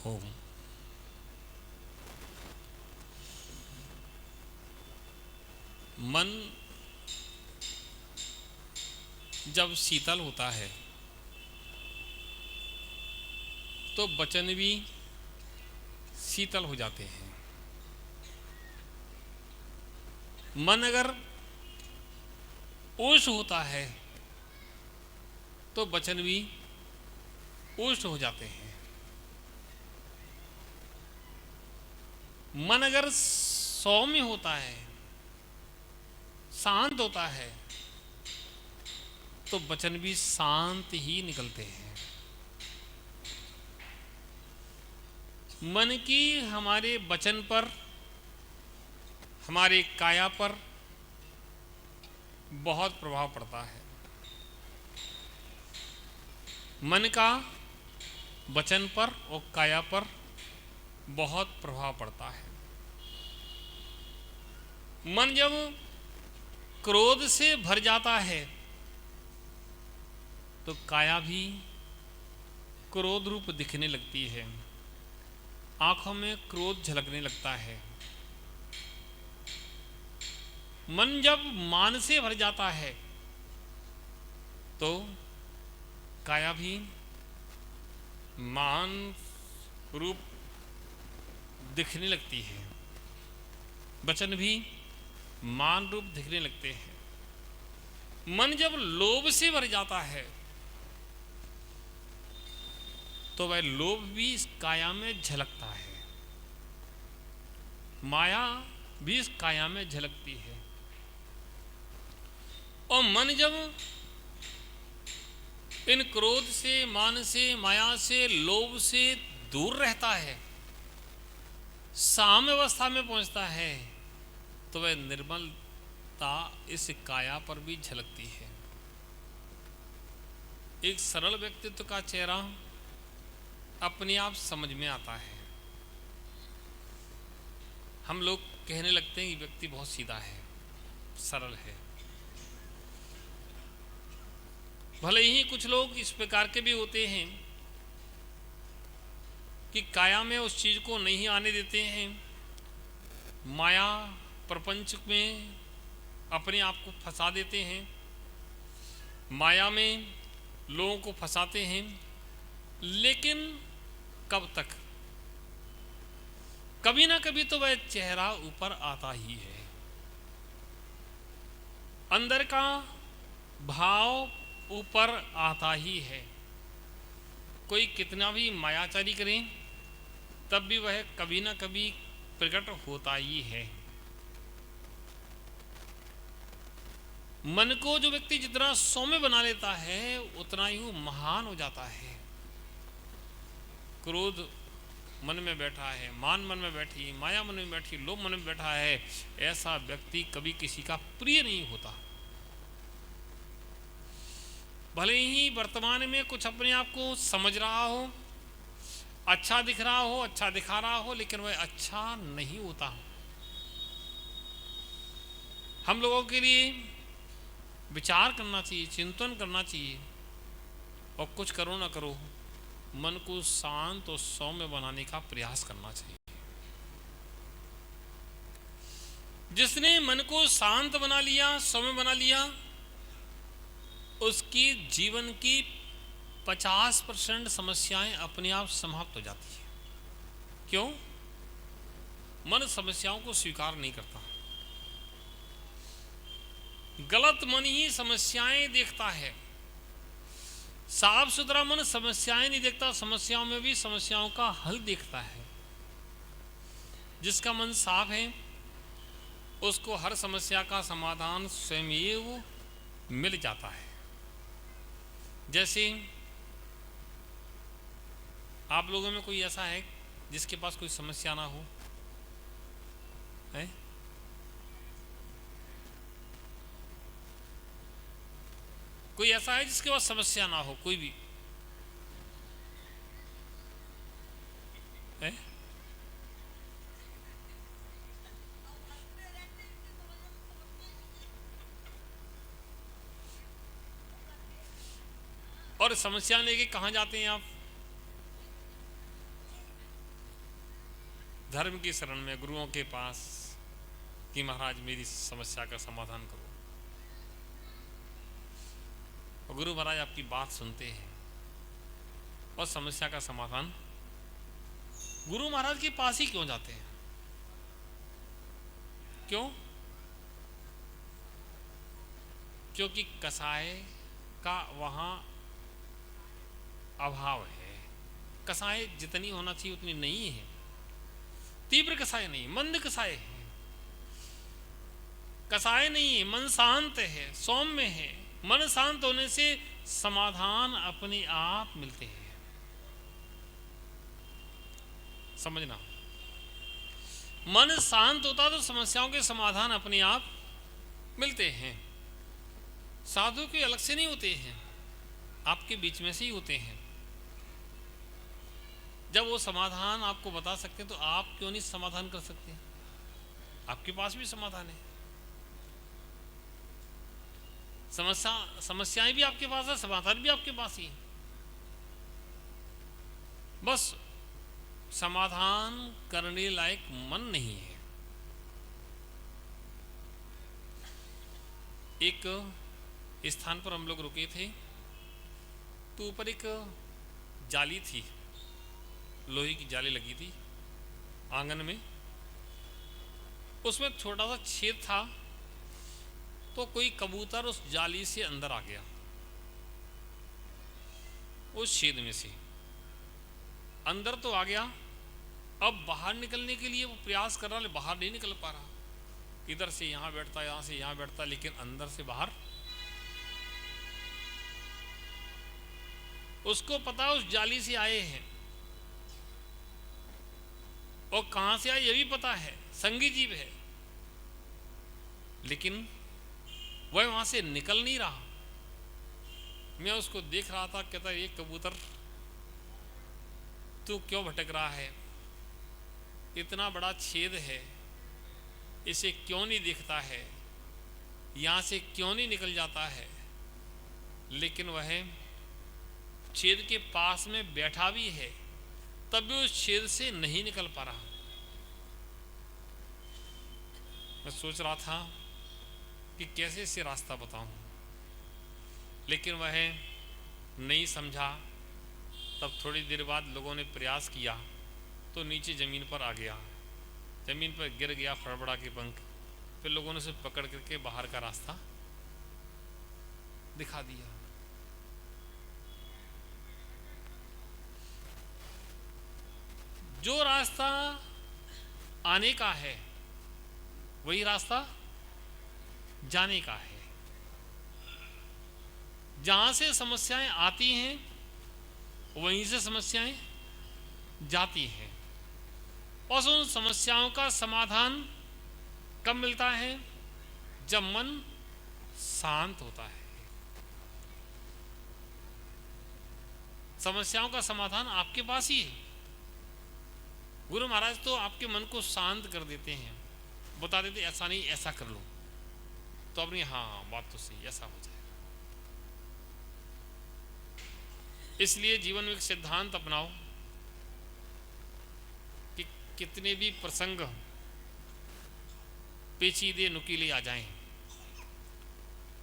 ओम। मन जब शीतल होता है तो वचन भी शीतल हो जाते हैं। मन अगर उष्ण होता है तो वचन भी उष्ण हो जाते हैं। मन अगर सौम्य होता है, शांत होता है, तो वचन भी शांत ही निकलते हैं। मन की हमारे वचन पर, हमारे काया पर बहुत प्रभाव पड़ता है। मन का वचन पर और काया पर बहुत प्रभाव पड़ता है। मन जब क्रोध से भर जाता है तो काया भी क्रोध रूप दिखने लगती है, आंखों में क्रोध झलकने लगता है। मन जब मान से भर जाता है तो काया भी मान रूप दिखने लगती है, वचन भी मान रूप दिखने लगते हैं। मन जब लोभ से भर जाता है तो वह लोभ भी इस काया में झलकता है, माया भी इस काया में झलकती है। और मन जब इन क्रोध से, मान से, माया से, लोभ से दूर रहता है, साम्य अवस्था में पहुंचता है, तो वह निर्मलता इस काया पर भी झलकती है। एक सरल व्यक्तित्व का चेहरा अपने आप समझ में आता है। हम लोग कहने लगते हैं कि व्यक्ति बहुत सीधा है, सरल है। भले ही कुछ लोग इस प्रकार के भी होते हैं कि काया में उस चीज को नहीं आने देते हैं, माया प्रपंच में अपने आप को फंसा देते हैं, माया में लोगों को फंसाते हैं। लेकिन कब तक? कभी ना कभी तो वह चेहरा ऊपर आता ही है, अंदर का भाव ऊपर आता ही है। कोई कितना भी मायाचारी करें तब भी वह कभी ना कभी प्रकट होता ही है। मन को जो व्यक्ति जितना सौम्य बना लेता है उतना ही वो महान हो जाता है। क्रोध मन में बैठा है, मान मन में बैठी, माया मन में बैठी, लोभ मन में बैठा है, ऐसा व्यक्ति कभी किसी का प्रिय नहीं होता। भले ही वर्तमान में कुछ अपने आप को समझ रहा हो, अच्छा दिख रहा हो, अच्छा दिखा रहा हो, लेकिन वह अच्छा नहीं होता। हम लोगों के लिए विचार करना चाहिए, चिंतन करना चाहिए, और कुछ करो ना करो मन को शांत और सौम्य बनाने का प्रयास करना चाहिए। जिसने मन को शांत बना लिया, सौम्य बना लिया, उसकी जीवन की 50% समस्याएं अपने आप समाप्त हो जाती है। क्यों? मन समस्याओं को स्वीकार नहीं करता। गलत मन ही समस्याएं देखता है। साफ सुथरा मन समस्याएं नहीं देखता, समस्याओं में भी समस्याओं का हल देखता है। जिसका मन साफ है उसको हर समस्या का समाधान स्वयं मिल जाता है। जैसे आप लोगों में कोई ऐसा है जिसके पास कोई समस्या ना हो? है? कोई ऐसा है जिसके पास समस्या ना हो? कोई भी है? और समस्या लेके कहाँ जाते हैं आप? धर्म की शरण में, गुरुओं के पास कि महाराज मेरी समस्या का समाधान करो। और गुरु महाराज आपकी बात सुनते हैं और समस्या का समाधान गुरु महाराज के पास ही क्यों जाते हैं? क्यों? क्योंकि कसाय का वहां अभाव है। कसाय जितनी होना चाहिए उतनी नहीं है। तीव्र कसाय नहीं, मंद कसाय है। कसाय नहीं है, मन शांत है, सौम्य है। मन शांत होने से समाधान अपने आप मिलते हैं। समझना, मन शांत होता तो समस्याओं के समाधान अपने आप मिलते हैं। साधु के अलग से नहीं होते हैं, आपके बीच में से ही होते हैं। जब वो समाधान आपको बता सकते हैं तो आप क्यों नहीं समाधान कर सकते? आपके पास भी समाधान है। समस्याएं भी आपके पास है, समाधान भी आपके पास ही। बस समाधान करने लायक मन नहीं है। एक स्थान पर हम लोग रुके थे तो ऊपर एक जाली थी, लोहे की जाली लगी थी आंगन में। उसमें छोटा सा छेद था, तो कोई कबूतर उस जाली से अंदर आ गया। उस छेद में से अंदर तो आ गया, अब बाहर निकलने के लिए वो प्रयास कर रहा, लेकिन बाहर नहीं निकल पा रहा। इधर से यहां बैठता, यहां से यहां बैठता, लेकिन अंदर से बाहर। उसको पता उस जाली से आए हैं और कहां से आए ये भी पता है, संगी जीव है, लेकिन वह वहां से निकल नहीं रहा। मैं उसको देख रहा था, कहता ये कबूतर तू क्यों भटक रहा है? इतना बड़ा छेद है, इसे क्यों नहीं दिखता है? यहां से क्यों नहीं निकल जाता है? लेकिन वह छेद के पास में बैठा भी है, तब भी उस छेद से नहीं निकल पा रहा। मैं सोच रहा था कि कैसे इसे रास्ता बताऊं, लेकिन वह नहीं समझा। तब थोड़ी देर बाद लोगों ने प्रयास किया तो नीचे ज़मीन पर आ गया, ज़मीन पर गिर गया फड़फड़ा के पंख। फिर लोगों ने उसे पकड़ करके बाहर का रास्ता दिखा दिया। जो रास्ता आने का है वही रास्ता जाने का है। जहां से समस्याएं आती हैं वहीं से समस्याएं जाती हैं। और उन समस्याओं का समाधान कब मिलता है? जब मन शांत होता है। समस्याओं का समाधान आपके पास ही है। गुरु महाराज तो आपके मन को शांत कर देते हैं, बता देते ऐसा नहीं ऐसा कर लो, तो अपनी हाँ बात तो सही, ऐसा हो जाएगा। इसलिए जीवन में एक सिद्धांत अपनाओ कि कितने भी प्रसंग पेचीदे नुकीले आ जाएं,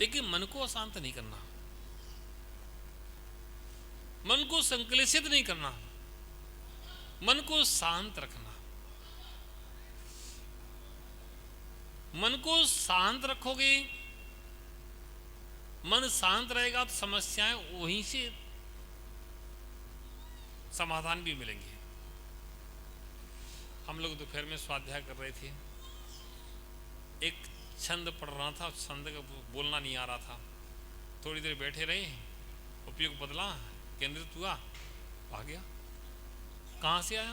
लेकिन मन को अशांत नहीं करना, मन को संकलेशित नहीं करना, मन को शांत रखना। मन को शांत रखोगे, मन शांत रहेगा तो समस्याएं वहीं से समाधान भी मिलेंगे। हम लोग दोपहर में स्वाध्याय कर रहे थे, एक छंद पढ़ रहा था, छंद का बोलना नहीं आ रहा था। थोड़ी देर बैठे रहे, उपयोग बदला, केंद्रित हुआ, आ गया। कहां से आया?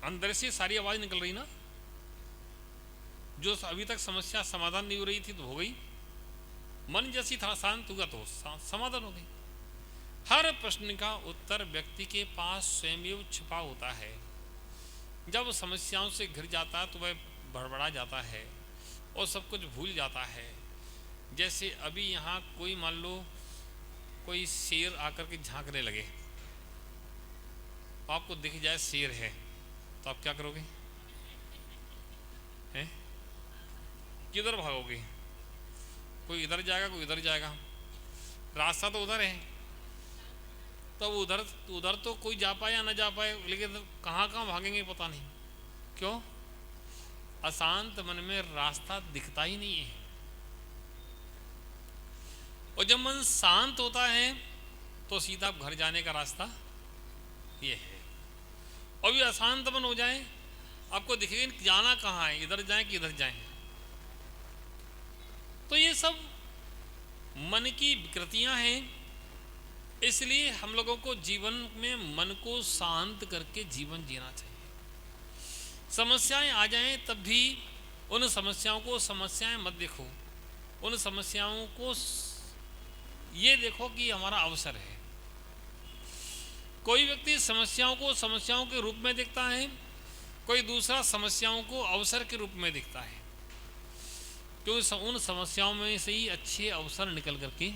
अंदर से सारी आवाज निकल रही ना, जो अभी तक समस्या समाधान नहीं हो रही थी तो हो गई। मन जैसी था शांत हुआ तो समाधान हो गई। हर प्रश्न का उत्तर व्यक्ति के पास स्वयं छिपा होता है। जब समस्याओं से घिर जाता है तो वह भड़बड़ा जाता है और सब कुछ भूल जाता है। जैसे अभी यहाँ कोई मान लो कोई शेर आकर के झांकने लगे, आपको दिख जाए शेर है, तो आप क्या करोगे? हैं? किधर भागोगे? कोई इधर जाएगा, कोई इधर जाएगा, रास्ता तो उधर है। तो उधर उधर तो कोई जा पाए या ना जा पाए, लेकिन कहाँ कहाँ भागेंगे पता नहीं। क्यों? अशांत मन में रास्ता दिखता ही नहीं है। और जब मन शांत होता है तो सीधा घर जाने का रास्ता ये है। और भी अशांत मन हो जाए, आपको दिखेगा जाना कहाँ है, इधर जाएं कि इधर जाएं। तो ये सब मन की विकृतियां हैं। इसलिए हम लोगों को जीवन में मन को शांत करके जीवन जीना चाहिए। समस्याएं आ जाएं तब भी उन समस्याओं को समस्याएं मत देखो, उन समस्याओं को ये देखो कि हमारा अवसर है। कोई व्यक्ति समस्याओं को समस्याओं के रूप में देखता है, कोई दूसरा समस्याओं को अवसर के रूप में देखता है, क्योंकि उन समस्याओं में से ही अच्छे अवसर निकल करके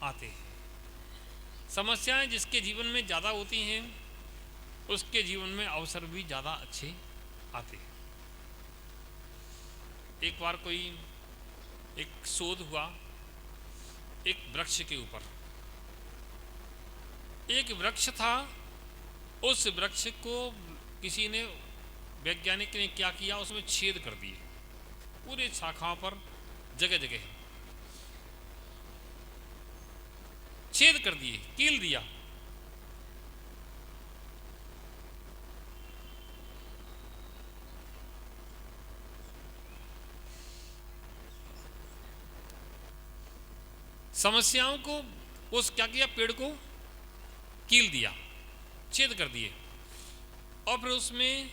आते हैं। समस्याएं जिसके जीवन में ज़्यादा होती हैं उसके जीवन में अवसर भी ज़्यादा अच्छे आते हैं। एक बार कोई एक शोध हुआ एक वृक्ष के ऊपर। एक वृक्ष था, उस वृक्ष को किसी ने, वैज्ञानिक ने क्या किया, उसमें छेद कर दिए पूरे शाखाओं पर, जगह जगह छेद कर दिए, कील दिया। समस्याओं को उस क्या किया, पेड़ को कील दिया, छेद कर दिए, और फिर उसमें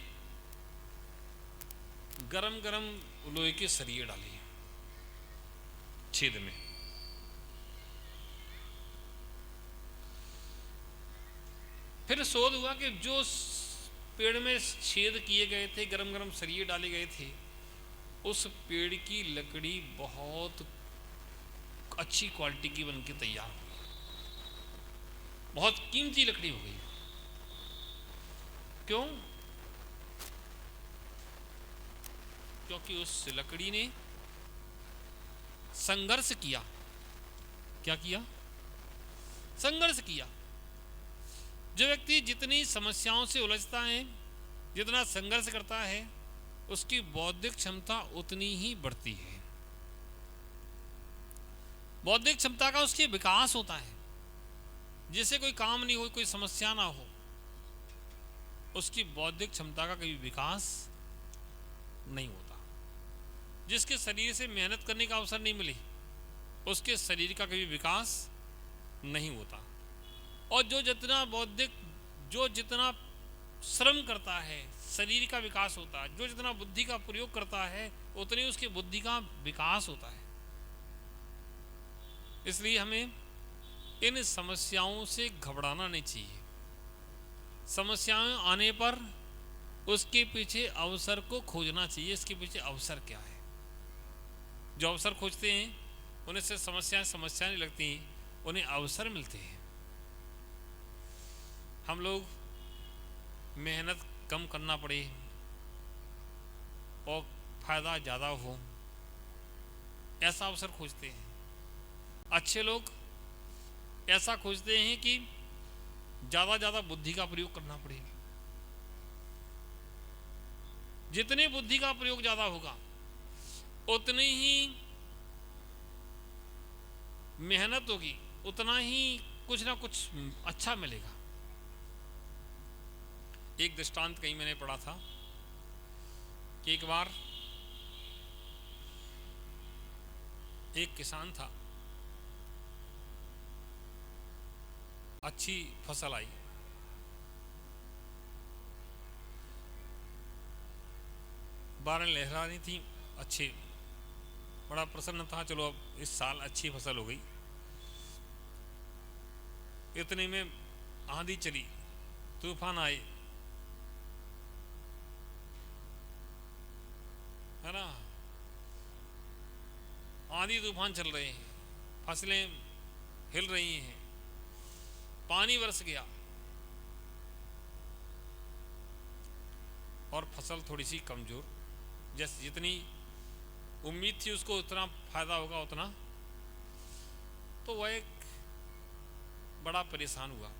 गरम गरम लोहे के सरिये डाले छेद में। फिर शोध हुआ कि जो पेड़ में छेद किए गए थे, गरम गरम सरिये डाले गए थे, उस पेड़ की लकड़ी बहुत अच्छी क्वालिटी की बनके तैयार हो गई, बहुत कीमती लकड़ी हो गई। क्यों? क्योंकि उस लकड़ी ने संघर्ष किया। क्या किया? संघर्ष किया। जो व्यक्ति जितनी समस्याओं से उलझता है, जितना संघर्ष करता है, उसकी बौद्धिक क्षमता उतनी ही बढ़ती है। बौद्धिक क्षमता का उसके विकास होता है। जिसे कोई काम नहीं हो, कोई समस्या ना हो, उसकी बौद्धिक क्षमता का कभी विकास नहीं होता। जिसके शरीर से मेहनत करने का अवसर नहीं मिले, उसके शरीर का कभी विकास नहीं होता। और जो जितना श्रम करता है, शरीर का विकास होता है। जो जितना बुद्धि का प्रयोग करता है, उतनी उसकी बुद्धि का विकास होता है। इसलिए हमें इन समस्याओं से घबराना नहीं चाहिए। समस्याएं आने पर उसके पीछे अवसर को खोजना चाहिए। इसके पीछे अवसर क्या है? जो अवसर खोजते हैं उन्हें से समस्याएं नहीं लगती, उन्हें अवसर मिलते हैं। हम लोग मेहनत कम करना पड़े और फायदा ज़्यादा हो, ऐसा अवसर खोजते हैं। अच्छे लोग ऐसा खोजते हैं कि ज़्यादा बुद्धि का प्रयोग करना पड़े। जितनी बुद्धि का प्रयोग ज़्यादा होगा, उतनी ही मेहनत होगी, उतना ही कुछ ना कुछ अच्छा मिलेगा। एक दृष्टांत कहीं मैंने पढ़ा था कि एक बार एक किसान था, अच्छी फसल आई, बारें लहरा रही थी, अच्छी, बड़ा प्रसन्न था। चलो अब इस साल अच्छी फसल हो गई। इतने में आंधी चली, तूफान आए, है ना, आंधी तूफान चल रहे हैं, फसलें हिल रही हैं, पानी बरस गया और फसल थोड़ी सी कमजोर, जैसे जितनी उम्मीद थी उसको उतना फायदा होगा उतना, तो वह एक बड़ा परेशान हुआ।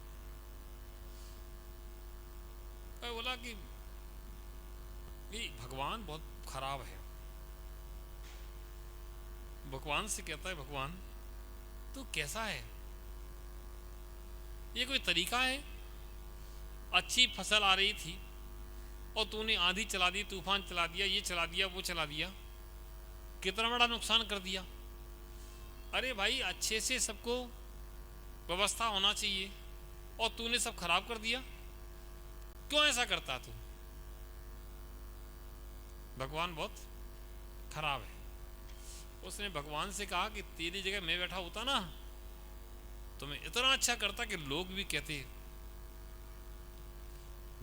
वह बोला कि ये भगवान बहुत खराब है। भगवान से कहता है, भगवान तू कैसा है? ये कोई तरीका है? अच्छी फसल आ रही थी और तूने आंधी चला दी, तूफान चला दिया, ये चला दिया, वो चला दिया, कितना बड़ा नुकसान कर दिया। अरे भाई, अच्छे से सबको व्यवस्था होना चाहिए और तूने सब खराब कर दिया, क्यों ऐसा करता तू? भगवान बहुत खराब है। उसने भगवान से कहा कि तेरी जगह मैं बैठा होता ना तो मैं इतना अच्छा करता कि लोग भी कहते।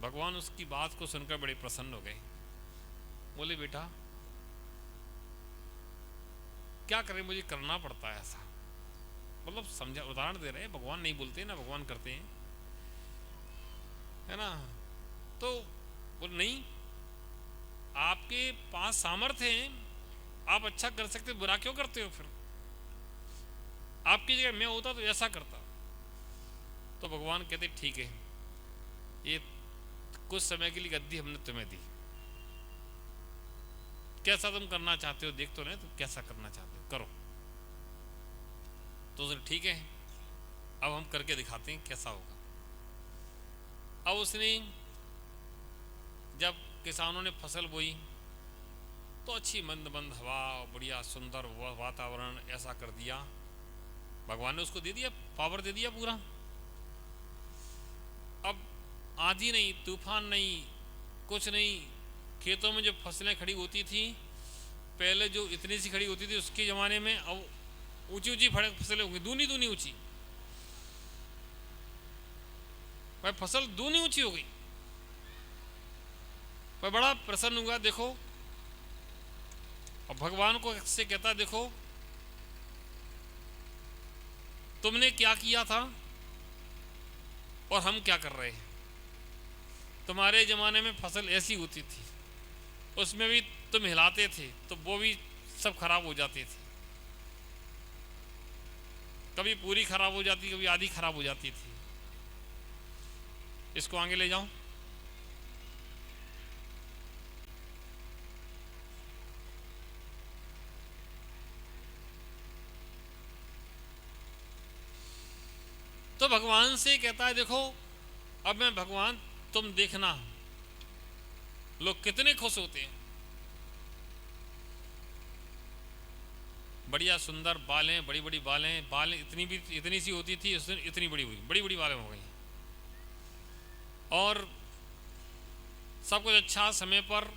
भगवान उसकी बात को सुनकर बड़े प्रसन्न हो गए। बोले बेटा क्या करें, मुझे करना पड़ता है ऐसा। मतलब समझा, उदाहरण दे रहे हैं, भगवान नहीं बोलते ना, भगवान करते हैं, है ना। तो बोले नहीं, आपके पास सामर्थ्य है, आप अच्छा कर सकते, बुरा क्यों करते हो? फिर आपकी जगह मैं होता तो ऐसा करता। तो भगवान कहते ठीक है, ये कुछ समय के लिए गद्दी हमने तुम्हें दी, कैसा तुम करना चाहते हो देख तो नहीं, तुम कैसा करना चाहते हो करो। तो उसने ठीक है, अब हम करके दिखाते हैं कैसा होगा। अब उसने जब किसानों ने फसल बोई तो अच्छी मंद मंद हवा, बढ़िया सुंदर वातावरण ऐसा कर दिया। भगवान ने उसको दे दिया, पावर दे दिया पूरा। अब आंधी नहीं, तूफान नहीं, कुछ नहीं। खेतों में जो फसलें खड़ी होती थी पहले, जो इतनी सी खड़ी होती थी उसके ज़माने में, अब ऊंची ऊंची फसलें होंगी, दूनी दूनी ऊंची। भाई फसल दूनी ऊंची हो गई। मैं बड़ा प्रसन्न हुआ। देखो, और भगवान को से कहता देखो तुमने क्या किया था और हम क्या कर रहे हैं। तुम्हारे ज़माने में फसल ऐसी होती थी, उसमें भी तुम हिलाते थे तो वो भी सब खराब हो जाते थे, कभी पूरी खराब हो जाती, कभी आधी खराब हो जाती थी। इसको आगे ले जाओ। तो भगवान से कहता है देखो, अब मैं भगवान, तुम देखना लोग कितने खुश होते हैं। बढ़िया सुंदर बालें, बड़ी बड़ी बालें इतनी सी होती थी, उस दिन इतनी बड़ी हुई, बड़ी बड़ी बालें हो गई। और सब कुछ अच्छा, समय पर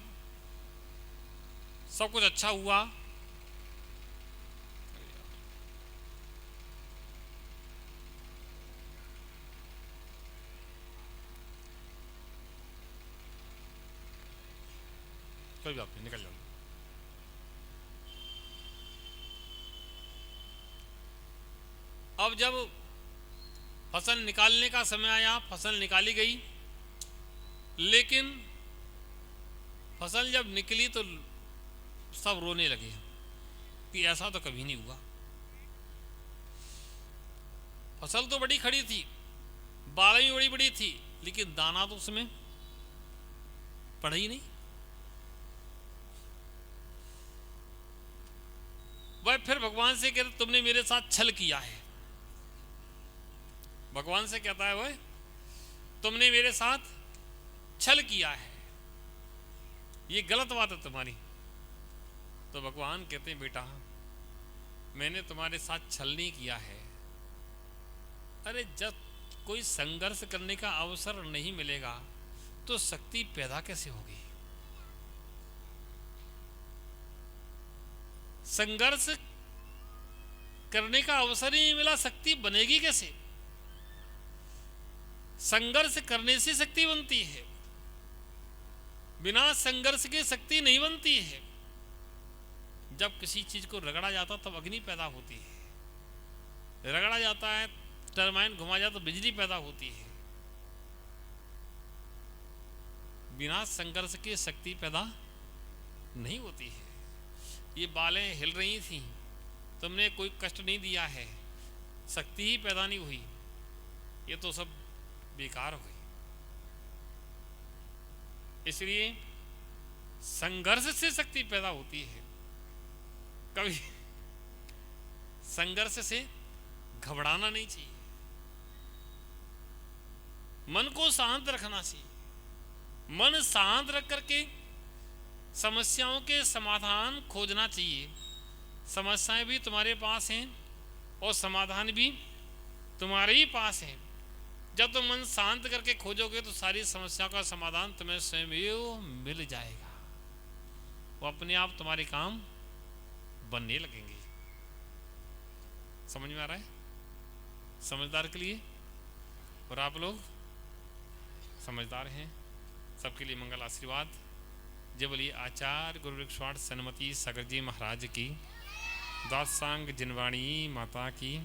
सब कुछ अच्छा हुआ। कोई बात नहीं, निकल जाओ। अब जब फसल निकालने का समय आया, फसल निकाली गई, लेकिन फसल जब निकली तो सब रोने लगे कि ऐसा तो कभी नहीं हुआ। फसल तो बड़ी खड़ी थी, बालें भी बड़ी बड़ी थी, लेकिन दाना तो उसमें पड़ा ही नहीं। वह फिर भगवान से कहते तुमने मेरे साथ छल किया है। भगवान से कहता है वह, तुमने मेरे साथ छल किया है, ये गलत बात है तुम्हारी। तो भगवान कहते हैं बेटा, मैंने तुम्हारे साथ छल नहीं किया है। अरे जब कोई संघर्ष करने का अवसर नहीं मिलेगा तो शक्ति पैदा कैसे होगी? संघर्ष करने का अवसर ही नहीं मिला, शक्ति बनेगी कैसे? संघर्ष करने से शक्ति बनती है, बिना संघर्ष के शक्ति नहीं बनती है। जब किसी चीज को रगड़ा जाता तब अग्नि पैदा होती है। रगड़ा जाता है टरबाइन घुमा जाए तो बिजली पैदा होती है। बिना संघर्ष के शक्ति पैदा नहीं होती है। ये बालें हिल रही थी, तुमने कोई कष्ट नहीं दिया है, शक्ति ही पैदा नहीं हुई, ये तो सब बेकार हुई। इसलिए संघर्ष से शक्ति पैदा होती है। कभी संघर्ष से घबराना नहीं चाहिए, मन को शांत रखना चाहिए। मन शांत रख करके समस्याओं के समाधान खोजना चाहिए। समस्याएं भी तुम्हारे पास हैं और समाधान भी तुम्हारे ही पास है। जब तुम मन शांत करके खोजोगे तो सारी समस्याओं का समाधान तुम्हें स्वयं मिल जाएगा, वो अपने आप तुम्हारे काम बनने लगेंगे। समझ में आ रहा है? समझदार के लिए, और आप लोग समझदार हैं, सबके लिए मंगल आशीर्वाद। जय बोलिए आचार्य गुरु वृक्षवाण सन्मति सागर जी महाराज की, दासांग जिनवाणी माता की।